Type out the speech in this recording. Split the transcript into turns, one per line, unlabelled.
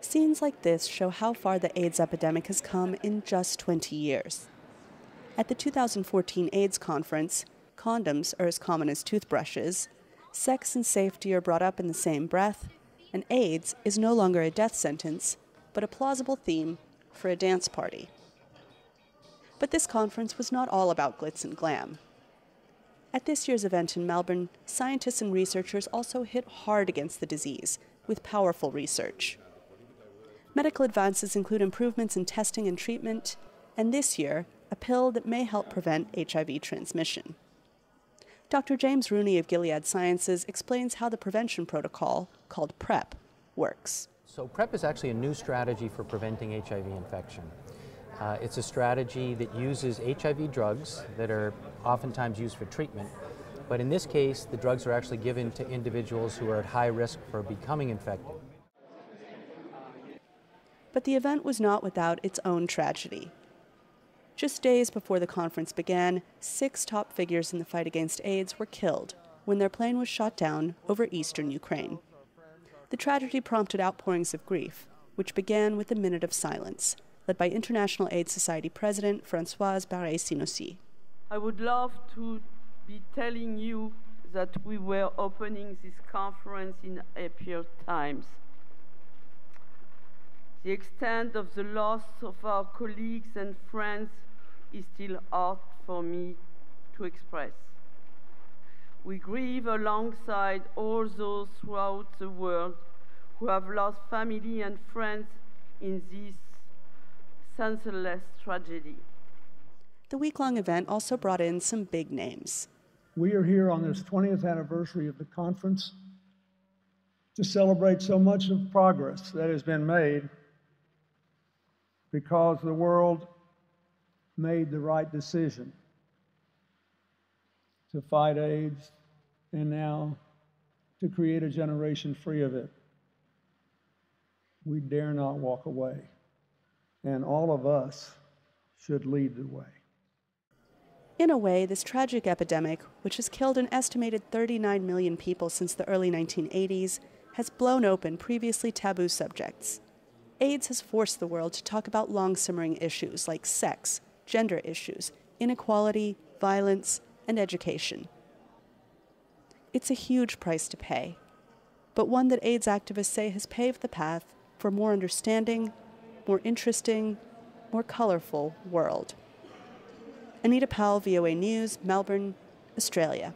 Scenes like this show how far the AIDS epidemic has come in just 20 years. At the 2014 AIDS conference, condoms are as common as toothbrushes, sex and safety are brought up in the same breath, and AIDS is no longer a death sentence, but a plausible theme for a dance party. But this conference was not all about glitz and glam. At this year's event in Melbourne, scientists and researchers also hit hard against the disease with powerful research. Medical advances include improvements in testing and treatment, and this year, a pill that may help prevent HIV transmission. Dr. James Rooney of Gilead Sciences explains how the prevention protocol, called PrEP, works.
So PrEP is actually a new strategy for preventing HIV infection. It's a strategy that uses HIV drugs that are oftentimes used for treatment, but in this case, the drugs are actually given to individuals who are at high risk for becoming infected.
But the event was not without its own tragedy. Just days before the conference began, 6 top figures in the fight against AIDS were killed when their plane was shot down over eastern Ukraine. The tragedy prompted outpourings of grief, which began with a minute of silence, led by International AIDS Society President Françoise Barré-Sinoussi.
I would love to be telling you that we were opening this conference in happier times. The extent of the loss of our colleagues and friends is still hard for me to express. We grieve alongside all those throughout the world who have lost family and friends in this senseless tragedy.
The week-long event also brought in some big names.
We are here on this 20th anniversary of the conference to celebrate so much of progress that has been made because the world made the right decision to fight AIDS and now to create a generation free of it. We dare not walk away, and all of us should lead the way.
In a way, this tragic epidemic, which has killed an estimated 39 million people since the early 1980s, has blown open previously taboo subjects. AIDS has forced the world to talk about long-simmering issues like sex, gender issues, inequality, violence, and education. It's a huge price to pay, but one that AIDS activists say has paved the path for a more understanding, more interesting, more colorful world. Anita Powell, VOA News, Melbourne, Australia.